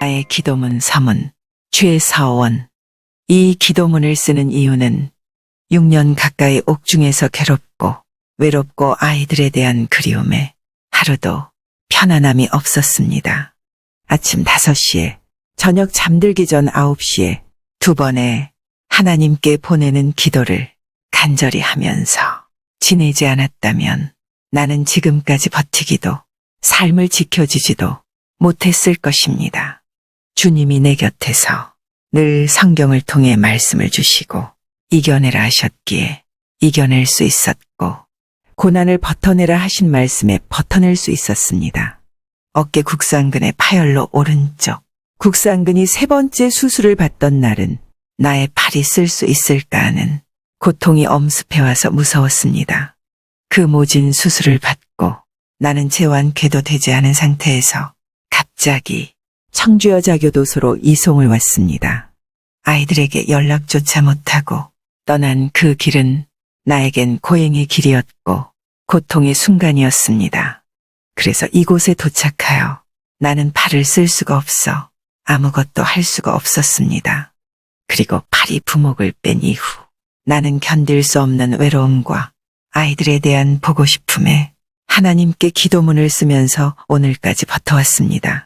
나의 기도문 서문 최서원. 이 기도문을 쓰는 이유는 6년 가까이 옥중에서 괴롭고 외롭고 아이들에 대한 그리움에 하루도 편안함이 없었습니다. 아침 5시에, 저녁 잠들기 전 9시에 2번의 하나님께 보내는 기도를 간절히 하면서 지내지 않았다면 나는 지금까지 버티기도, 삶을 지켜지지도 못했을 것입니다. 주님이 내 곁에서 늘 성경을 통해 말씀을 주시고 이겨내라 하셨기에 이겨낼 수 있었고, 고난을 버텨내라 하신 말씀에 버텨낼 수 있었습니다. 어깨 국상근의 파열로 오른쪽, 국상근이 3번째 수술을 받던 날은 나의 팔이 쓸 수 있을까 하는 고통이 엄습해와서 무서웠습니다. 그 모진 수술을 받고 나는 재완 궤도되지 않은 상태에서 갑자기 청주여자교도소로 이송을 왔습니다. 아이들에게 연락조차 못하고 떠난 그 길은 나에겐 고행의 길이었고 고통의 순간이었습니다. 그래서 이곳에 도착하여 나는 팔을 쓸 수가 없어 아무것도 할 수가 없었습니다. 그리고 팔이 부목을 뺀 이후 나는 견딜 수 없는 외로움과 아이들에 대한 보고 싶음에 하나님께 기도문을 쓰면서 오늘까지 버텨왔습니다.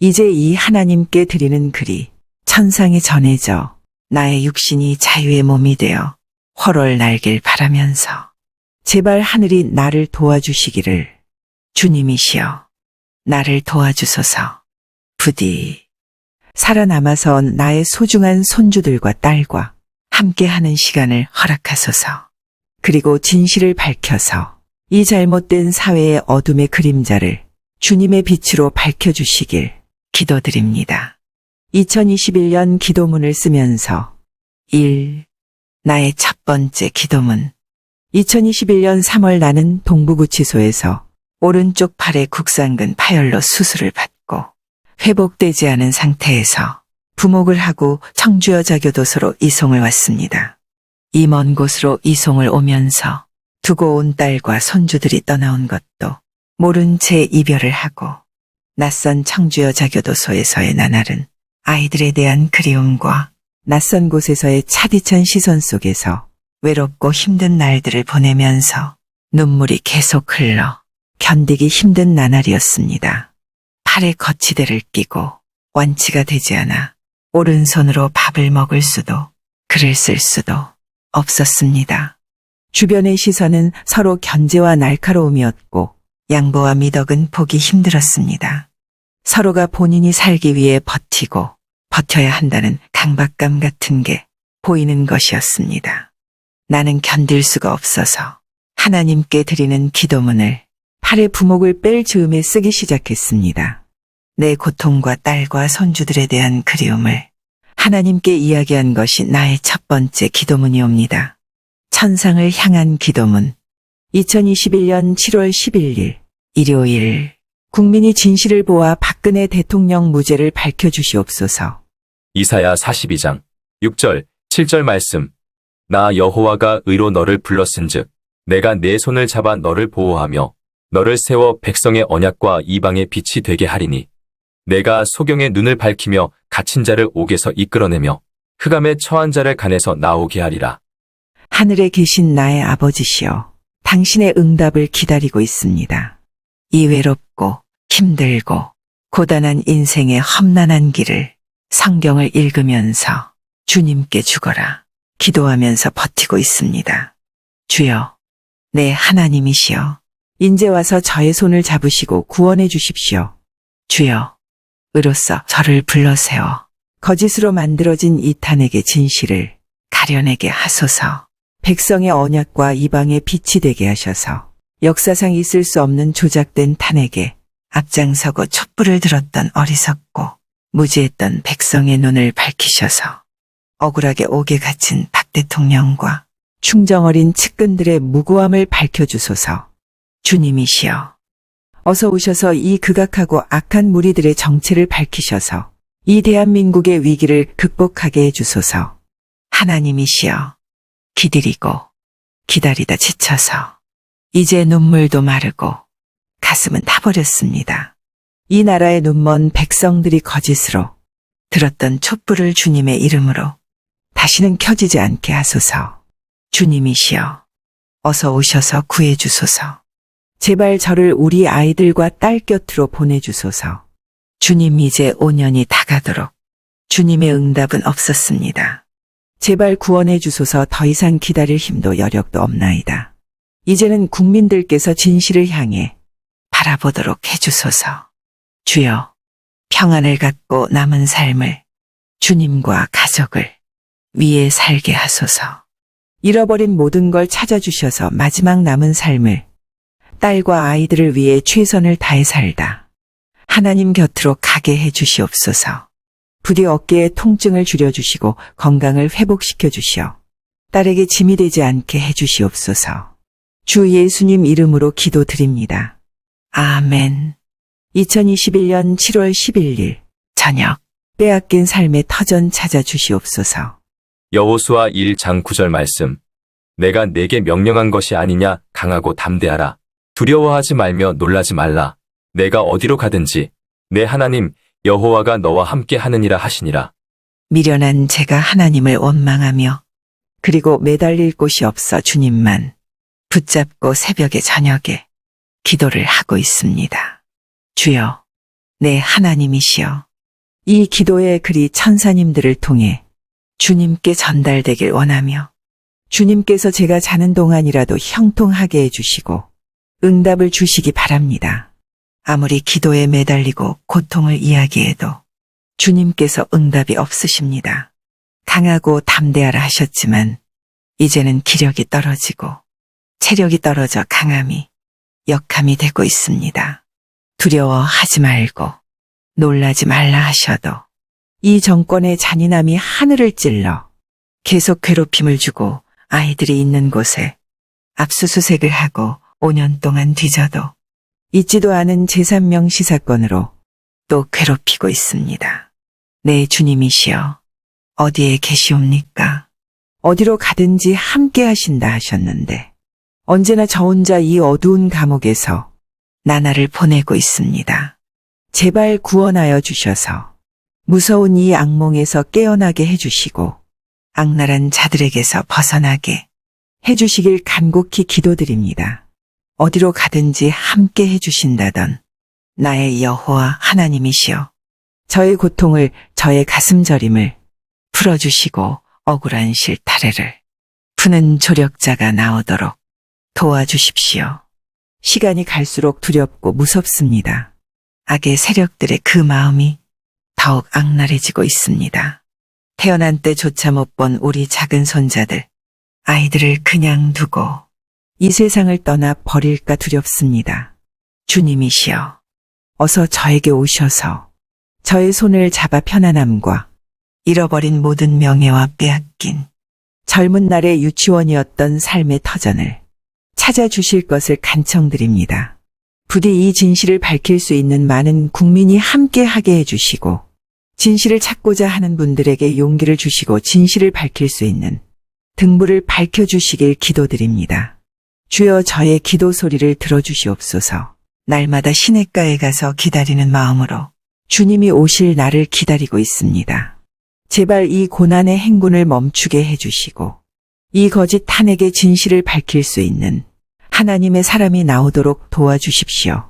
이제 이 하나님께 드리는 글이 천상에 전해져 나의 육신이 자유의 몸이 되어 훨훨 날길 바라면서 제발 하늘이 나를 도와주시기를, 주님이시여 나를 도와주소서. 부디 살아남아서 나의 소중한 손주들과 딸과 함께하는 시간을 허락하소서. 그리고 진실을 밝혀서 이 잘못된 사회의 어둠의 그림자를 주님의 빛으로 밝혀주시길 기도드립니다. 2021년 기도문을 쓰면서 1. 나의 첫 번째 기도문. 2021년 3월 나는 동부구치소에서 오른쪽 팔의 국상근 파열로 수술을 받고 회복되지 않은 상태에서 부목을 하고 청주여자교도소로 이송을 왔습니다. 이 먼 곳으로 이송을 오면서 두고 온 딸과 손주들이 떠나온 것도 모른 채 이별을 하고 낯선 청주여자교도소에서의 나날은 아이들에 대한 그리움과 낯선 곳에서의 차디찬 시선 속에서 외롭고 힘든 날들을 보내면서 눈물이 계속 흘러 견디기 힘든 나날이었습니다. 팔에 거치대를 끼고 완치가 되지 않아 오른손으로 밥을 먹을 수도 글을 쓸 수도 없었습니다. 주변의 시선은 서로 견제와 날카로움이었고 양보와 미덕은 보기 힘들었습니다. 서로가 본인이 살기 위해 버티고 버텨야 한다는 강박감 같은 게 보이는 것이었습니다. 나는 견딜 수가 없어서 하나님께 드리는 기도문을 팔의 부목을 뺄 즈음에 쓰기 시작했습니다. 내 고통과 딸과 손주들에 대한 그리움을 하나님께 이야기한 것이 나의 첫 번째 기도문이옵니다. 천상을 향한 기도문. 2021년 7월 11일 일요일. 국민이 진실을 보아 박근혜 대통령 무죄를 밝혀주시옵소서. 이사야 42장 6절 7절 말씀. 나 여호와가 의로 너를 불렀은즉 내가 내 손을 잡아 너를 보호하며 너를 세워 백성의 언약과 이방의 빛이 되게 하리니 내가 소경의 눈을 밝히며 갇힌 자를 옥에서 이끌어내며 흑암에 처한 자를 간에서 나오게 하리라. 하늘에 계신 나의 아버지시여, 당신의 응답을 기다리고 있습니다. 이 외롭고 힘들고 고단한 인생의 험난한 길을 성경을 읽으면서 주님께 주거라 기도하면서 버티고 있습니다. 주여, 내 하나님이시여, 인제 와서 저의 손을 잡으시고 구원해 주십시오. 주여, 의로써 저를 불러세워 거짓으로 만들어진 이 탄핵의 진실을 가려내게 하소서. 백성의 언약과 이방의 빛이 되게 하셔서 역사상 있을 수 없는 조작된 탄핵에 앞장서고 촛불을 들었던 어리석고 무지했던 백성의 눈을 밝히셔서 억울하게 옥에 갇힌 박 대통령과 충정어린 측근들의 무고함을 밝혀주소서. 주님이시여, 어서 오셔서 이 극악하고 악한 무리들의 정체를 밝히셔서 이 대한민국의 위기를 극복하게 해주소서. 하나님이시여, 기다리고 기다리다 지쳐서 이제 눈물도 마르고 가슴은 타버렸습니다. 이 나라의 눈먼 백성들이 거짓으로 들었던 촛불을 주님의 이름으로 다시는 켜지지 않게 하소서. 주님이시여, 어서 오셔서 구해주소서. 제발 저를 우리 아이들과 딸 곁으로 보내주소서. 주님, 이제 5년이 다가도록 주님의 응답은 없었습니다. 제발 구원해 주소서. 더 이상 기다릴 힘도 여력도 없나이다. 이제는 국민들께서 진실을 향해 바라보도록 해주소서. 주여, 평안을 갖고 남은 삶을 주님과 가족을 위해 살게 하소서. 잃어버린 모든 걸 찾아주셔서 마지막 남은 삶을 딸과 아이들을 위해 최선을 다해 살다 하나님 곁으로 가게 해 주시옵소서. 부디 어깨의 통증을 줄여주시고 건강을 회복시켜 주시어 딸에게 짐이 되지 않게 해 주시옵소서. 주 예수님 이름으로 기도드립니다. 아멘. 2021년 7월 11일 저녁, 빼앗긴 삶의 터전 찾아주시옵소서. 여호수아 1장 9절 말씀. 내가 내게 명령한 것이 아니냐. 강하고 담대하라. 두려워하지 말며 놀라지 말라. 내가 어디로 가든지 내 하나님 여호와가 너와 함께 하느니라 하시니라. 미련한 제가 하나님을 원망하며 그리고 매달릴 곳이 없어 주님만 붙잡고 새벽에 저녁에 기도를 하고 있습니다. 주여, 내 하나님이시여, 이 기도의 글이 천사님들을 통해 주님께 전달되길 원하며 주님께서 제가 자는 동안이라도 형통하게 해주시고 응답을 주시기 바랍니다. 아무리 기도에 매달리고 고통을 이야기해도 주님께서 응답이 없으십니다. 강하고 담대하라 하셨지만 이제는 기력이 떨어지고 체력이 떨어져 강함이 역함이 되고 있습니다. 두려워하지 말고 놀라지 말라 하셔도 이 정권의 잔인함이 하늘을 찔러 계속 괴롭힘을 주고 아이들이 있는 곳에 압수수색을 하고 5년 동안 뒤져도 잊지도 않은 제3명시 사건으로 또 괴롭히고 있습니다. 내 주님이시여, 어디에 계시옵니까? 어디로 가든지 함께 하신다 하셨는데 언제나 저 혼자 이 어두운 감옥에서 나날을 보내고 있습니다. 제발 구원하여 주셔서 무서운 이 악몽에서 깨어나게 해주시고 악랄한 자들에게서 벗어나게 해주시길 간곡히 기도드립니다. 어디로 가든지 함께 해주신다던 나의 여호와 하나님이시여, 저의 고통을, 저의 가슴 저림을 풀어주시고 억울한 실타래를 푸는 조력자가 나오도록 도와주십시오. 시간이 갈수록 두렵고 무섭습니다. 악의 세력들의 그 마음이 더욱 악랄해지고 있습니다. 태어난 때조차 못 본 우리 작은 손자들, 아이들을 그냥 두고 이 세상을 떠나 버릴까 두렵습니다. 주님이시여, 어서 저에게 오셔서 저의 손을 잡아 편안함과 잃어버린 모든 명예와 빼앗긴 젊은 날의 유치원이었던 삶의 터전을 찾아주실 것을 간청드립니다. 부디 이 진실을 밝힐 수 있는 많은 국민이 함께 하게 해주시고 진실을 찾고자 하는 분들에게 용기를 주시고 진실을 밝힐 수 있는 등불을 밝혀주시길 기도드립니다. 주여, 저의 기도 소리를 들어주시옵소서. 날마다 시냇가에 가서 기다리는 마음으로 주님이 오실 날을 기다리고 있습니다. 제발 이 고난의 행군을 멈추게 해주시고 이 거짓 탄핵의 진실을 밝힐 수 있는 하나님의 사람이 나오도록 도와주십시오.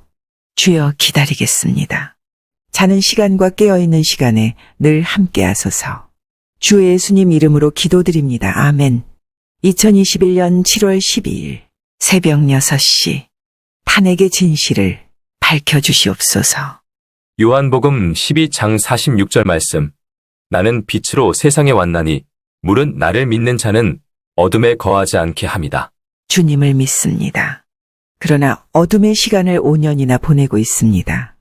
주여, 기다리겠습니다. 자는 시간과 깨어있는 시간에 늘 함께 하소서. 주 예수님 이름으로 기도드립니다. 아멘. 2021년 7월 12일 새벽 6시 탄핵의 진실을 밝혀주시옵소서. 요한복음 12장 46절 말씀. 나는 빛으로 세상에 왔나니 물은 나를 믿는 자는 어둠에 거하지 않게 함이다. 주님을 믿습니다. 그러나 어둠의 시간을 5년이나 보내고 있습니다.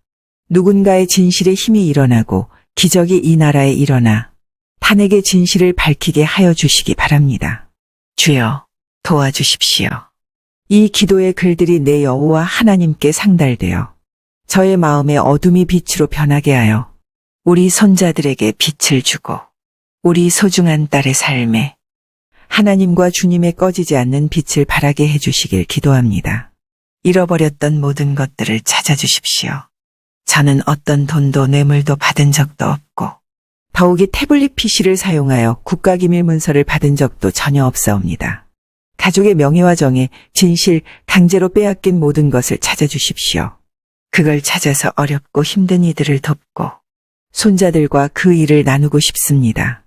누군가의 진실의 힘이 일어나고 기적이 이 나라에 일어나 탄핵의 진실을 밝히게 하여 주시기 바랍니다. 주여, 도와주십시오. 이 기도의 글들이 내 여호와 하나님께 상달되어 저의 마음의 어둠이 빛으로 변하게 하여 우리 손자들에게 빛을 주고 우리 소중한 딸의 삶에 하나님과 주님의 꺼지지 않는 빛을 발하게 해주시길 기도합니다. 잃어버렸던 모든 것들을 찾아주십시오. 저는 어떤 돈도 뇌물도 받은 적도 없고 더욱이 태블릿 PC를 사용하여 국가기밀 문서를 받은 적도 전혀 없사옵니다. 가족의 명예와 정의, 진실, 강제로 빼앗긴 모든 것을 찾아주십시오. 그걸 찾아서 어렵고 힘든 이들을 돕고 손자들과 그 일을 나누고 싶습니다.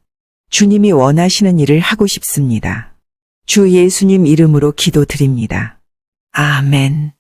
주님이 원하시는 일을 하고 싶습니다. 주 예수님 이름으로 기도드립니다. 아멘.